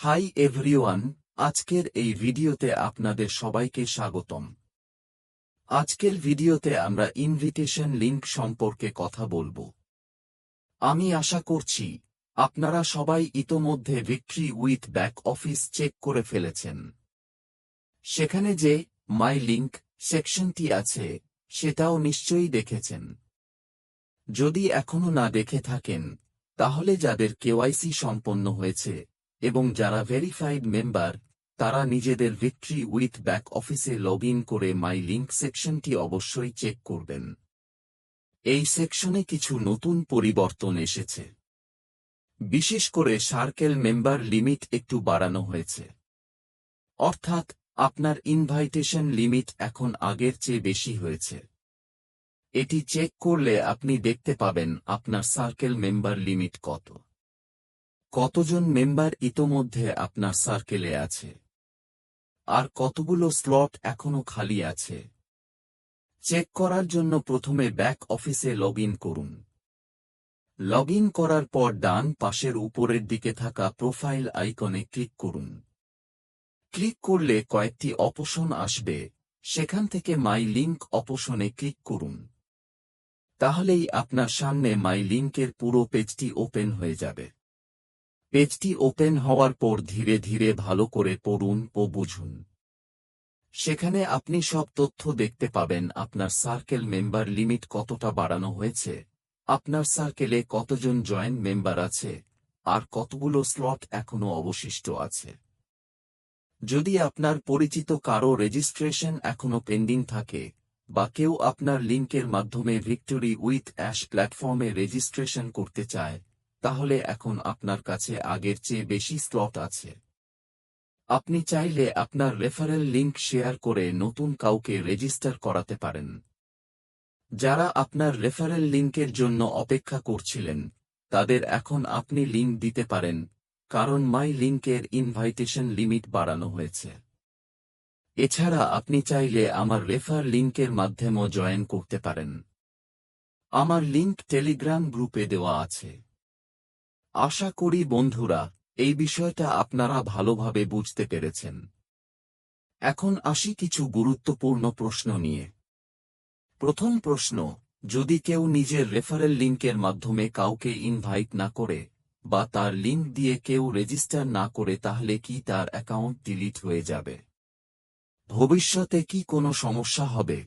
Hi everyone, আজকের এই ভিডিওতে আপনাদের সবাইকে স্বাগতম। আজকের ভিডিওতে আমরা ইনভিটেশন লিংক সম্পর্কে কথা বলবো। আমি আশা করছি আপনারা সবাই ইতোমধ্যে victory with back office check করে ফেলেছেন। সেখানে যে মাই লিংক সেকশনটি আছে সেটাও নিশ্চয়ই দেখেছেন। যদি এখনো না দেখে থাকেন তাহলে যাদের কেওয়াইসি সম্পন্ন হয়েছে এবং যারা ভেরিফাইড মেম্বার তারা নিজেদের ভিক্টরি উইথ ব্যাক অফিসে লগ ইন করে মাই লিংক সেকশনটি অবশ্যই চেক করবেন। এই সেকশনে কিছু নতুন পরিবর্তন এসেছে। বিশেষ করে সার্কেল মেম্বার লিমিট একটু বাড়ানো হয়েছে। অর্থাৎ আপনার ইনভাইটেশন লিমিট এখন আগের চেয়ে বেশি হয়েছে। এটি চেক করলে আপনি দেখতে পাবেন আপনার সার্কেল মেম্বার লিমিট কতজন মেম্বার ইতোমধ্যে আপনার সার্কেলে আছে, আর কতগুলো স্লট এখনো খালি আছে। চেক করার জন্য প্রথমে ব্যাক অফিসে লগ ইন করুন। লগ ইন করার পর ডান পাশের উপরের দিকে থাকা প্রোফাইল আইকনে ক্লিক করুন। ক্লিক করলে কয়েকটি অপশন আসবে, সেখান থেকে মাই লিংক অপশনে ক্লিক করুন। তাহলেই আপনার সামনে মাই লিংকের পুরো পেজটি ওপেন হয়ে যাবে। পেজটি ওপেন হওয়ার পর ধীরে ধীরে ভালো করে পড়ুন ও বুঝুন। সেখানে আপনি সব তথ্য দেখতে পাবেন। আপনার সার্কেল মেম্বার লিমিট কতটা বাড়ানো হয়েছে, আপনার সার্কেলে কতজন জয়েন্ট মেম্বার আছে, আর কতগুলো স্লট এখনো অবশিষ্ট আছে। যদি আপনার পরিচিত কারো রেজিস্ট্রেশন এখনো পেন্ডিং থাকে বা কেউ আপনার লিংকের মাধ্যমে ভিক্টরি উইথ অ্যাশ প্ল্যাটফর্মে রেজিস্ট্রেশন করতে চায়, তাহলে এখন আপনার কাছে আগের চেয়ে বেশি স্লট আছে। আপনি চাইলে আপনার রেফারেল লিংক শেয়ার করে নতুন কাউকে রেজিস্টার করাতে পারেন। যারা আপনার রেফারেল লিংকের জন্য অপেক্ষা করছিলেন তাদের এখন আপনি লিংক দিতে পারেন, কারণ মাই লিংকের ইনভাইটেশন লিমিট বাড়ানো হয়েছে। এছাড়া আপনি চাইলে আমার রেফার লিংকের মাধ্যমেও জয়েন করতে পারেন। আমার লিংক টেলিগ্রাম গ্রুপে দেওয়া আছে। আশা করি বন্ধুরা এই বিষয়টা আপনারা ভালোভাবে বুঝতে পেরেছেন। এখন আসি কিছু গুরুত্বপূর্ণ প্রশ্ন নিয়ে। প্রথম প্রশ্ন, যদি কেউ নিজের রেফারেল লিংকের মাধ্যমে কাউকে ইনভাইট না করে বা তার লিংক দিয়ে কেউ রেজিস্টার না করে তাহলে কি তার অ্যাকাউন্ট ডিলিট হয়ে যাবে? ভবিষ্যতে কি কোনো সমস্যা হবে?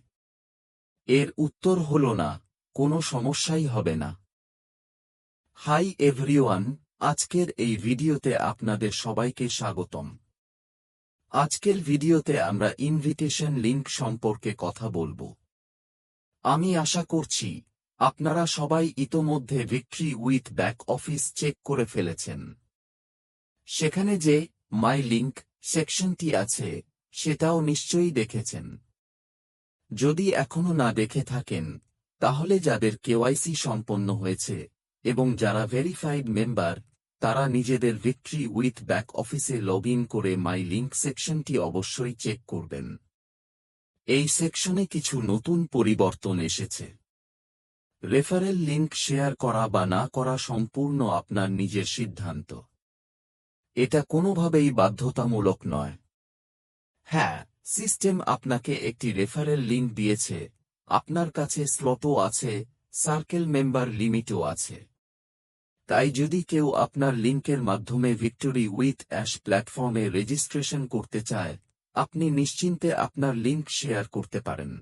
এর উত্তর হল না, কোনো সমস্যাই হবে না। হাই এভরিওয়ান, আজকের এই ভিডিওতে আপনাদের সবাইকে স্বাগতম। আজকের ভিডিওতে আমরা ইনভিটেশন লিংক সম্পর্কে কথা বলবো। আমি আশা করছি আপনারা সবাই ইতোমধ্যে victory with back office check করে ফেলেছেন। সেখানে যে মাই লিংক সেকশনটি আছে সেটাও নিশ্চয়ই দেখেছেন। যদি এখনো না দেখে থাকেন তাহলে যাদের কেওয়াইসি সম্পন্ন হয়েছে এবং যারা ভেরিফাইড মেম্বার তারা নিজেদের ভিক্টরি উইথ ব্যাক অফিসে লগ ইন করে মাই লিংক সেকশনটি অবশ্যই চেক করবেন। এই সেকশনে কিছু নতুন পরিবর্তন এসেছে। রেফারেল লিংক শেয়ার করা বা না করা সম্পূর্ণ আপনার নিজের সিদ্ধান্ত। এটা কোনোভাবেই বাধ্যতামূলক নয়। হ্যাঁ, সিস্টেম আপনাকে একটি রেফারেল লিংক দিয়েছে, আপনার কাছে স্লটও আছে, সার্কেল মেম্বার লিমিটও আছে। তাই যদি কেউ আপনার লিংকের মাধ্যমে ভিক্টরি উইথ অ্যাশ প্ল্যাটফর্মে রেজিস্ট্রেশন করতে চায়, আপনি নিশ্চিন্তে আপনার লিংক শেয়ার করতে পারেন।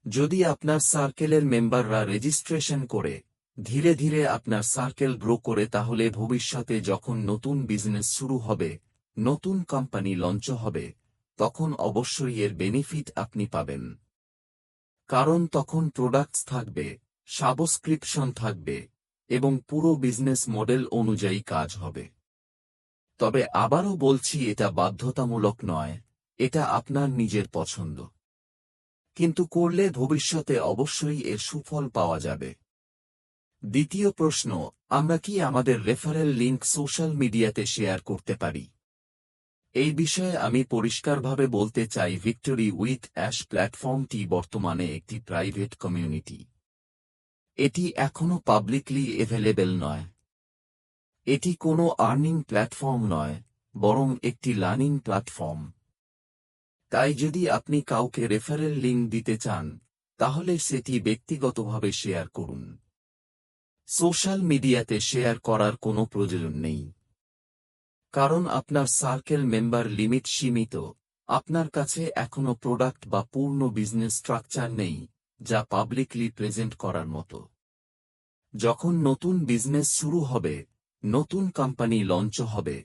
যদি আপনার সার্কেলের মেম্বাররা রেজিস্ট্রেশন করে ধীরে ধীরে আপনার সার্কেল গ্রো করে, তাহলে ভবিষ্যতে যখন নতুন বিজনেস শুরু হবে, নতুন কোম্পানি লঞ্চ হবে, তখন অবশ্যই এর বেনিফিট আপনি পাবেন। কারণ তখন প্রোডাক্টস থাকবে, সাবস্ক্রিপশন থাকবে এবং পুরো বিজনেস মডেল অনুযায়ী কাজ হবে। তবে আবারও বলছি, এটা বাধ্যতামূলক নয়, এটা আপনার নিজের পছন্দ। কিন্তু করলে ভবিষ্যতে অবশ্যই এর সুফল পাওয়া যাবে। দ্বিতীয় প্রশ্ন, আমরা কি আমাদের রেফারেল লিংক সোশ্যাল মিডিয়াতে শেয়ার করতে পারি? এই বিষয়ে আমি পরিষ্কারভাবে বলতে চাই, ভিক্টরি উইথ অ্যাশ প্ল্যাটফর্মটি বর্তমানে একটি প্রাইভেট কমিউনিটি। এটি এখনো পাবলিকলি অ্যাভেলেবল নয়। এটি কোনো আর্নিং প্ল্যাটফর্ম নয়, বরং একটি লার্নিং প্ল্যাটফর্ম। তাই যদি আপনি কাউকে রেফারেল লিঙ্ক দিতে চান, তাহলে সেটি ব্যক্তিগতভাবে শেয়ার করুন। সোশ্যাল মিডিয়াতে শেয়ার করার কোনো প্রয়োজন নেই, কারণ আপনার সার্কেল মেম্বার লিমিট সীমিত। আপনার কাছে এখনো প্রোডাক্ট বা পূর্ণ বিজনেস স্ট্রাকচার নেই যা পাবলিকলি প্রেজেন্ট করার মতো। যখন নতুন বিজনেস শুরু হবে, নতুন কোম্পানি লঞ্চ হবে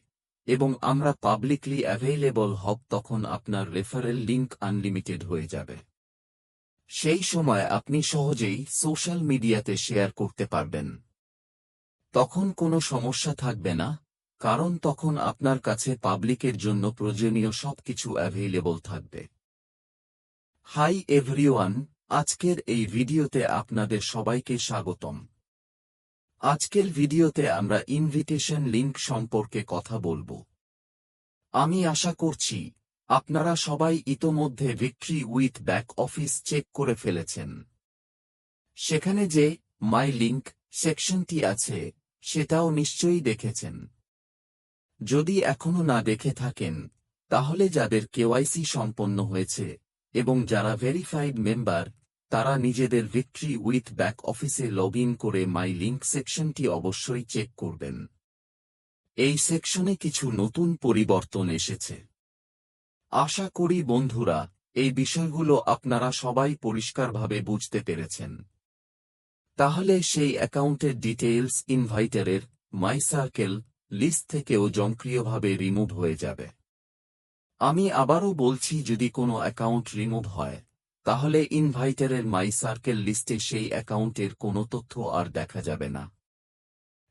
এবং আমরা পাবলিকলি অ্যাভেইলেবল হব, তখন আপনার রেফারেল লিঙ্ক আনলিমিটেড হয়ে যাবে। সেই সময় আপনি সহজেই সোশ্যাল মিডিয়াতে শেয়ার করতে পারবেন। তখন কোনো সমস্যা থাকবে না, কারণ তখন আপনার কাছে পাবলিকের জন্য প্রয়োজনীয় সবকিছু অ্যাভেইলেবল থাকবে। হাই এভরিওয়ান, আজকের এই ভিডিওতে আপনাদের সবাইকে স্বাগতম। আজকের ভিডিওতে আমরা ইনভিটেশন লিঙ্ক সম্পর্কে কথা বলবো। আমি আশা করছি আপনারা সবাই ইতোমধ্যে victory with back office check করে ফেলেছেন। সেখানে যে মাই লিঙ্ক সেকশনটি আছে সেটাও নিশ্চয়ই দেখেছেন। যদি এখনো না দেখে থাকেন, তাহলে যাদের কেওয়াইসি সম্পন্ন হয়েছে এবং যারা ভেরিফাইড মেম্বার, তারা নিজেদের ভিক্টরি উইথ ব্যাক অফিসে লগ ইন করে মাই লিঙ্ক সেকশনটি অবশ্যই চেক করবেন। এই সেকশনে কিছু নতুন পরিবর্তন এসেছে। আশা করি বন্ধুরা, এই বিষয়গুলো আপনারা সবাই পরিষ্কারভাবে বুঝতে পেরেছেন। তাহলে সেই অ্যাকাউন্টের ডিটেইলস ইনভাইটারের মাই সার্কেল লিস্ট থেকেও জনপ্রিয়ভাবে রিমুভ হয়ে যাবে। আমি আবারও বলছি, যদি কোনো অ্যাকাউন্ট রিমুভ হয়, তাহলে ইনভাইটারের মাই সার্কেল লিস্টে সেই অ্যাকাউন্টের কোনো তথ্য আর দেখা যাবে না।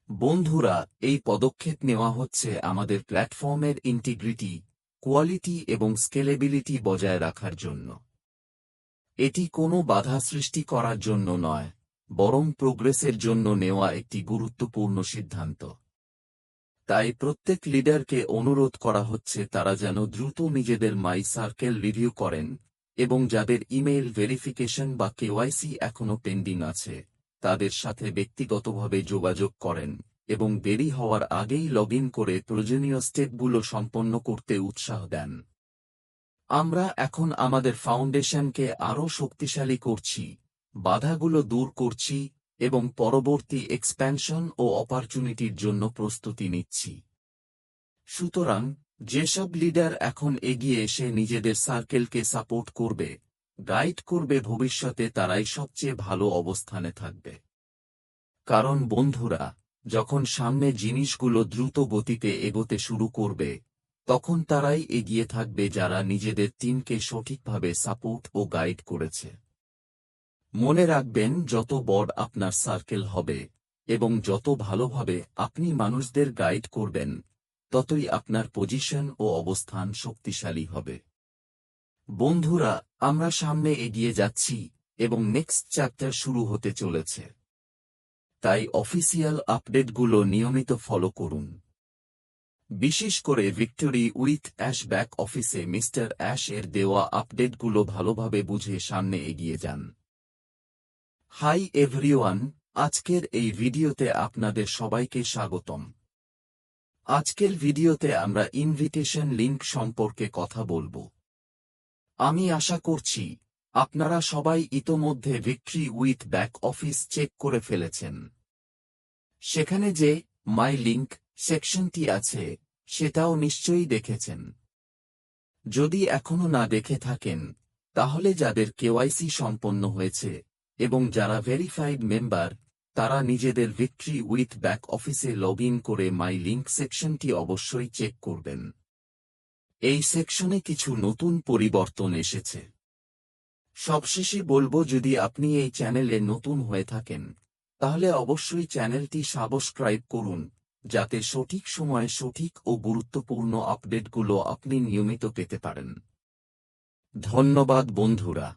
বন্ধুরা, এই পদক্ষেপ নেওয়া হচ্ছে আমাদের প্ল্যাটফর্মের ইন্টিগ্রিটি, কোয়ালিটি এবং স্কেলেবিলিটি বজায় রাখার জন্য। এটি কোনো বাধা সৃষ্টি করার জন্য নয়, বরং প্রোগ্রেসের জন্য নেওয়া একটি গুরুত্বপূর্ণ সিদ্ধান্ত। তাই প্রত্যেক লিডারকে অনুরোধ করা হচ্ছে তারা যেন দ্রুত নিজেদের মাই সার্কেল রিভিউ করেন এবং যাদের ইমেইল ভেরিফিকেশন বা কেওয়াইসি এখনো পেন্ডিং আছে, তাদের সাথে ব্যক্তিগতভাবে যোগাযোগ করেন এবং দেরি হওয়ার আগেই লগ ইন করে প্রয়োজনীয় স্টেপগুলো সম্পন্ন করতে উৎসাহ দেন। আমরা এখন আমাদের ফাউন্ডেশনকে আরও শক্তিশালী করছি, বাধাগুলো দূর করছি এবং পরবর্তী এক্সপ্যানশন ও অপরচুনিটির জন্য প্রস্তুতি নিচ্ছি। সুতরাং যেসব লিডার এখন এগিয়ে এসে নিজেদের সার্কেলকে সাপোর্ট করবে, গাইড করবে, ভবিষ্যতে তারাই সবচেয়ে ভালো অবস্থানে থাকবে। কারণ বন্ধুরা, যখন সামনে জিনিসগুলো দ্রুত গতিতে এগোতে শুরু করবে, তখন তারাই এগিয়ে থাকবে যারা নিজেদের টিমকে সঠিকভাবে সাপোর্ট ও গাইড করেছে। মনে রাখবেন, যত বড় আপনার সার্কেল হবে এবং যত ভালোভাবে আপনি মানুষদের গাইড করবেন, ততই আপনার পজিশন ও অবস্থান শক্তিশালী হবে। বন্ধুরা, আমরা সামনে এগিয়ে যাচ্ছি এবং নেক্সট চ্যাপ্টার শুরু হতে চলেছে। তাই অফিসিয়াল আপডেটগুলো নিয়মিত ফলো করুন। বিশেষ করে ভিক্টরি উইথ অ্যাশ ব্যাক অফিসে মিস্টার অ্যাশ এর দেওয়া আপডেটগুলো ভালোভাবে বুঝে সামনে এগিয়ে যান। হাই এভরিওয়ান, আজকের এই ভিডিওতে আপনাদের সবাইকে স্বাগতম। আজকের ভিডিওতে আমরা ইনভিটেশন লিঙ্ক সম্পর্কে কথা বলবো। আমি আশা করছি আপনারা সবাই ইতোমধ্যে victory with back office check করে ফেলেছেন। সেখানে যে মাই লিঙ্ক সেকশনটি আছে সেটাও নিশ্চয়ই দেখেছেন। যদি এখনো না দেখে থাকেন, তাহলে যাদের কেওয়াইসি সম্পন্ন হয়েছে এবং যারা ভেরিফাইড মেম্বার, তারা নিজেদের ভিক্টরি উইথ ব্যাক অফিসে লগ ইন করে মাই লিঙ্ক সেকশনটি অবশ্যই চেক করবেন। এই সেকশনে কিছু নতুন পরিবর্তন এসেছে। সবশেষে বলবো, যদি আপনি এই চ্যানেলে নতুন হয়ে থাকেন, তাহলে অবশ্যই চ্যানেলটি সাবস্ক্রাইব করুন, যাতে সঠিক সময়ে সঠিক ও গুরুত্বপূর্ণ আপডেটগুলো আপনি নিয়মিত পেতে পারেন। ধন্যবাদ বন্ধুরা।